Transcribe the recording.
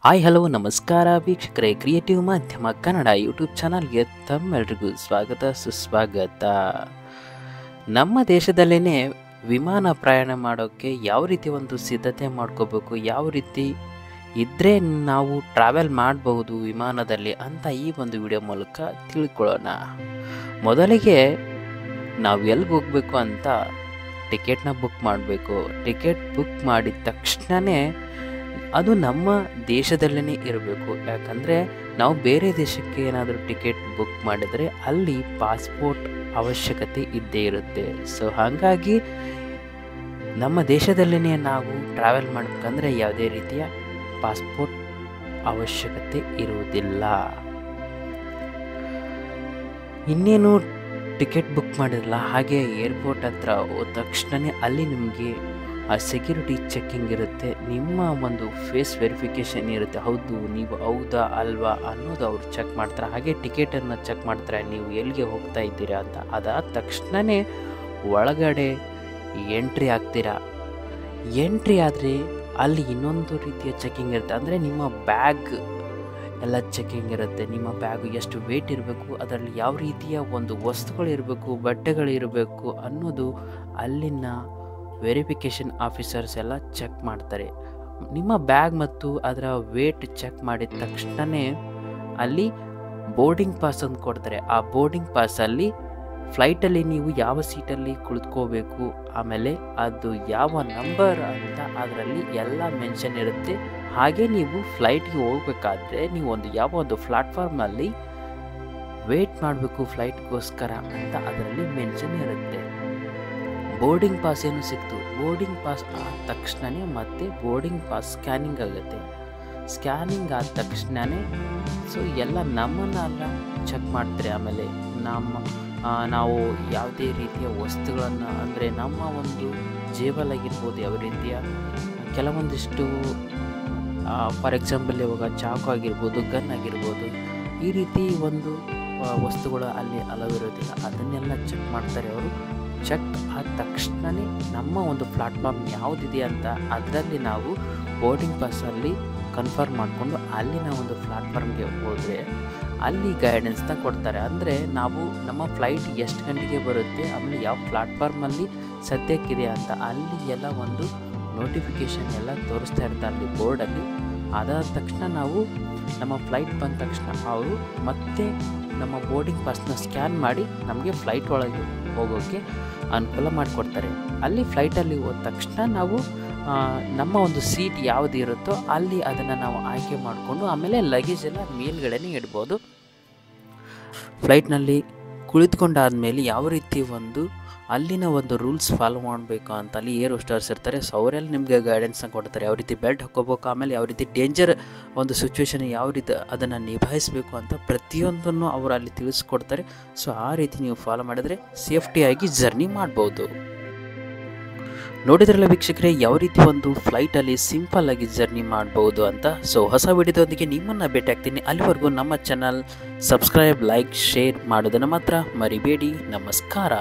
Hi hello ನಮಸ್ಕಾರ ವೀಕ್ಷಕರೇ, creative ಮಾಧ್ಯಮ ಕನ್ನಡ ಯೂಟ್ಯೂಬ್ ಚಾನಲ್ಗೆ ತಮ್ಮೆಲ್ಲರಿಗೂ ಸ್ವಾಗತ ಸುಸ್ವಾಗತ. ನಮ್ಮ ದೇಶದಲ್ಲೇ ವಿಮಾನ ಪ್ರಯಾಣ ಮಾಡೋಕ್ಕೆ ಯಾವ ರೀತಿ ಒಂದು ಸಿದ್ಧತೆ ಮಾಡ್ಕೋಬೇಕು, ಯಾವ ರೀತಿ ಇದ್ದರೆ ನಾವು ಟ್ರಾವೆಲ್ ಮಾಡಬಹುದು ವಿಮಾನದಲ್ಲಿ ಅಂತ ಈ ಒಂದು ವಿಡಿಯೋ ಮೂಲಕ ತಿಳ್ಕೊಳ್ಳೋಣ. ಮೊದಲಿಗೆ ನಾವು ಎಲ್ಲಿಗೆ ಹೋಗಬೇಕು ಅಂತ ಟಿಕೆಟ್ನ ಬುಕ್ ಮಾಡಬೇಕು. ಟಿಕೆಟ್ ಬುಕ್ ಮಾಡಿದ ತಕ್ಷಣವೇ ಅದು ನಮ್ಮ ದೇಶದಲ್ಲೇ ಇರಬೇಕು. ಯಾಕಂದರೆ ನಾವು ಬೇರೆ ದೇಶಕ್ಕೆ ಏನಾದರೂ ಟಿಕೆಟ್ ಬುಕ್ ಮಾಡಿದರೆ ಅಲ್ಲಿ ಪಾಸ್ಪೋರ್ಟ್ ಅವಶ್ಯಕತೆ ಇದ್ದೇ ಇರುತ್ತೆ. ಸೊ ಹಾಗಾಗಿ ನಮ್ಮ ದೇಶದಲ್ಲೇ ನಾವು ಟ್ರಾವೆಲ್ ಮಾಡಬೇಕಂದ್ರೆ ಯಾವುದೇ ರೀತಿಯ ಪಾಸ್ಪೋರ್ಟ್ ಅವಶ್ಯಕತೆ ಇರುವುದಿಲ್ಲ. ಇನ್ನೇನು ಟಿಕೆಟ್ ಬುಕ್ ಮಾಡಿರಲ್ಲ, ಹಾಗೆ ಏರ್ಪೋರ್ಟ್ ಹತ್ರ ಹೋದ ತಕ್ಷಣವೇ ಅಲ್ಲಿ ನಿಮಗೆ ಆ ಸೆಕ್ಯೂರಿಟಿ ಚೆಕ್ಕಿಂಗ್ ಇರುತ್ತೆ. ನಿಮ್ಮ ಒಂದು ಫೇಸ್ ವೆರಿಫಿಕೇಷನ್ ಇರುತ್ತೆ. ಹೌದು, ನೀವು ಹೌದಾ ಅಲ್ವಾ ಅನ್ನೋದು ಅವ್ರು ಚೆಕ್ ಮಾಡ್ತಾರೆ. ಹಾಗೆ ಟಿಕೆಟನ್ನು ಚೆಕ್ ಮಾಡ್ತಾರೆ, ನೀವು ಎಲ್ಲಿಗೆ ಹೋಗ್ತಾ ಇದ್ದೀರಾ ಅಂತ. ಅದಾದ ತಕ್ಷಣವೇ ಒಳಗಡೆ ಎಂಟ್ರಿ ಆಗ್ತೀರಾ. ಎಂಟ್ರಿ ಆದರೆ ಅಲ್ಲಿ ಇನ್ನೊಂದು ರೀತಿಯ ಚೆಕ್ಕಿಂಗ್ ಇರುತ್ತೆ. ಅಂದರೆ ನಿಮ್ಮ ಬ್ಯಾಗ್ ಎಲ್ಲ ಚೆಕ್ಕಿಂಗ್ ಇರುತ್ತೆ. ನಿಮ್ಮ ಬ್ಯಾಗು ಎಷ್ಟು ವೇಟ್ ಇರಬೇಕು, ಅದರಲ್ಲಿ ಯಾವ ರೀತಿಯ ಒಂದು ವಸ್ತುಗಳಿರಬೇಕು, ಬಟ್ಟೆಗಳಿರಬೇಕು ಅನ್ನೋದು ಅಲ್ಲಿನ ವೆರಿಫಿಕೇಷನ್ ಆಫೀಸರ್ಸ್ ಎಲ್ಲ ಚೆಕ್ ಮಾಡ್ತಾರೆ. ನಿಮ್ಮ ಬ್ಯಾಗ್ ಮತ್ತು ಅದರ ವೇಟ್ ಚೆಕ್ ಮಾಡಿದ ತಕ್ಷಣವೇ ಅಲ್ಲಿ ಬೋರ್ಡಿಂಗ್ ಪಾಸ್ ಅಂತ ಕೊಡ್ತಾರೆ. ಆ ಬೋರ್ಡಿಂಗ್ ಪಾಸಲ್ಲಿ ಫ್ಲೈಟಲ್ಲಿ ನೀವು ಯಾವ ಸೀಟಲ್ಲಿ ಕುಳಿತುಕೋಬೇಕು, ಆಮೇಲೆ ಅದು ಯಾವ ನಂಬರ್ ಅಂತ ಅದರಲ್ಲಿ ಎಲ್ಲ ಮೆನ್ಷನ್ ಇರುತ್ತೆ. ಹಾಗೆ ನೀವು ಫ್ಲೈಟ್ಗೆ ಹೋಗಬೇಕಾದ್ರೆ ನೀವು ಯಾವ ಒಂದು ಪ್ಲಾಟ್ಫಾರ್ಮಲ್ಲಿ ವೇಟ್ ಮಾಡಬೇಕು ಫ್ಲೈಟ್ಗೋಸ್ಕರ ಅಂತ ಅದರಲ್ಲಿ ಮೆನ್ಷನ್ ಇರುತ್ತೆ. ಬೋರ್ಡಿಂಗ್ ಪಾಸ್ ಏನು ಸಿಕ್ತು, ಬೋರ್ಡಿಂಗ್ ಪಾಸ್ ಆದ ತಕ್ಷಣವೇ ಮತ್ತೆ ಬೋರ್ಡಿಂಗ್ ಪಾಸ್ ಸ್ಕ್ಯಾನಿಂಗ್ ಆಗುತ್ತೆ. ಸ್ಕ್ಯಾನಿಂಗ್ ಆದ ತಕ್ಷಣವೇ ಸೊ ಎಲ್ಲ ನಮ್ಮನ್ನೆಲ್ಲ ಚೆಕ್ ಮಾಡ್ತಾರೆ. ಆಮೇಲೆ ನಾವು ಯಾವುದೇ ರೀತಿಯ ವಸ್ತುಗಳನ್ನು, ಅಂದರೆ ನಮ್ಮ ಒಂದು ಜೇಬಲಾಗಿರ್ಬೋದು, ಯಾವ ರೀತಿಯ ಕೆಲವೊಂದಿಷ್ಟು ಫಾರ್ ಎಕ್ಸಾಂಪಲ್ ಇವಾಗ ಚಾಕು ಆಗಿರ್ಬೋದು, ಗನ್ ಆಗಿರ್ಬೋದು, ಈ ರೀತಿ ಒಂದು ವಸ್ತುಗಳು ಅಲ್ಲಿ ಅಲವ್ ಇರೋದಿಲ್ಲ. ಅದನ್ನೆಲ್ಲ ಚೆಕ್ ಮಾಡ್ತಾರೆ ಅವರು. ಚೆಕ್ ಆದ ತಕ್ಷಣವೇ ನಮ್ಮ ಒಂದು ಪ್ಲಾಟ್ಫಾರ್ಮ್ ಯಾವುದಿದೆ ಅಂತ ಅದರಲ್ಲಿ ನಾವು ಬೋರ್ಡಿಂಗ್ ಪಾಸಲ್ಲಿ ಕನ್ಫರ್ಮ್ ಮಾಡಿಕೊಂಡು ಅಲ್ಲಿನ ಒಂದು ಪ್ಲಾಟ್ಫಾರ್ಮ್ಗೆ ಹೋದರೆ ಅಲ್ಲಿ ಗೈಡೆನ್ಸ್ನ ಕೊಡ್ತಾರೆ. ಅಂದರೆ ನಾವು ನಮ್ಮ ಫ್ಲೈಟ್ ಎಷ್ಟು ಗಂಟೆಗೆ ಬರುತ್ತೆ, ಆಮೇಲೆ ಯಾವ ಪ್ಲಾಟ್ಫಾರ್ಮಲ್ಲಿ ಸದ್ಯಕ್ಕಿದೆ ಅಂತ ಅಲ್ಲಿ ಎಲ್ಲ ಒಂದು ನೋಟಿಫಿಕೇಷನ್ ಎಲ್ಲ ತೋರಿಸ್ತಾ ಇರ್ತಾರೆ ಅಲ್ಲಿ ಬೋರ್ಡಲ್ಲಿ. ಅದಾದ ತಕ್ಷಣ ನಾವು ನಮ್ಮ ಫ್ಲೈಟ್ ಬಂದ ತಕ್ಷಣ ಅವರು ಮತ್ತೆ ನಮ್ಮ ಬೋರ್ಡಿಂಗ್ ಪಾಸ್ನ ಸ್ಕ್ಯಾನ್ ಮಾಡಿ ನಮಗೆ ಫ್ಲೈಟ್ ಒಳಗೆ ಹೋಗೋಕ್ಕೆ ಅನುಕೂಲ ಮಾಡಿಕೊಡ್ತಾರೆ. ಅಲ್ಲಿ ಫ್ಲೈಟಲ್ಲಿ ಹೋದ ತಕ್ಷಣ ನಾವು ನಮ್ಮ ಒಂದು ಸೀಟ್ ಯಾವುದು ಇರುತ್ತೋ ಅಲ್ಲಿ ಅದನ್ನು ನಾವು ಆಯ್ಕೆ ಮಾಡಿಕೊಂಡು ಆಮೇಲೆ ಲಗೇಜ್ ಎಲ್ಲ ಮೇಲ್ಗಡೆನೇ ಇಡ್ಬೋದು. ಫ್ಲೈಟ್ನಲ್ಲಿ ಕುಳಿತುಕೊಂಡಾದ್ಮೇಲೆ ಯಾವ ರೀತಿ ಒಂದು ಅಲ್ಲಿನ ಒಂದು ರೂಲ್ಸ್ ಫಾಲೋ ಮಾಡಬೇಕು ಅಂತ ಅಲ್ಲಿ ಏರ್ ಹೋಸ್ಟರ್ಸ್ ಇರ್ತಾರೆ. ಸೊ ಅವರೆಲ್ಲ ನಿಮಗೆ ಗೈಡೆನ್ಸ್ನ ಕೊಡ್ತಾರೆ. ಯಾವ ರೀತಿ ಬೆಲ್ಟ್ ಹಾಕ್ಕೋಬೇಕು, ಆಮೇಲೆ ಯಾವ ರೀತಿ ಡೇಂಜರ್ ಒಂದು ಸಿಚುವೇಶನ್ ಯಾವ ರೀತಿ ಅದನ್ನು ನಿಭಾಯಿಸಬೇಕು ಅಂತ ಪ್ರತಿಯೊಂದನ್ನು ಅವರು ಅಲ್ಲಿ ತಿಳಿಸ್ಕೊಡ್ತಾರೆ. ಸೊ ಆ ರೀತಿ ನೀವು ಫಾಲೋ ಮಾಡಿದರೆ ಸೇಫ್ಟಿಯಾಗಿ ಜರ್ನಿ ಮಾಡ್ಬೋದು. ನೋಡಿದ್ರಲ್ಲ ವೀಕ್ಷಕರೇ, ಯಾವ ರೀತಿ ಒಂದು ಫ್ಲೈಟಲ್ಲಿ ಸಿಂಪಲ್ ಆಗಿ ಜರ್ನಿ ಮಾಡ್ಬೋದು ಅಂತ. ಸೊ ಹೊಸ ವಿಡಿಯೋದೊಂದಿಗೆ ನಿಮ್ಮನ್ನು ಭೇಟಿ ಆಗ್ತೀನಿ. ಅಲ್ಲಿವರೆಗೂ ನಮ್ಮ ಚಾನಲ್ ಸಬ್ಸ್ಕ್ರೈಬ್, ಲೈಕ್, ಶೇರ್ ಮಾಡೋದನ್ನು ಮಾತ್ರ ಮರಿಬೇಡಿ. ನಮಸ್ಕಾರ.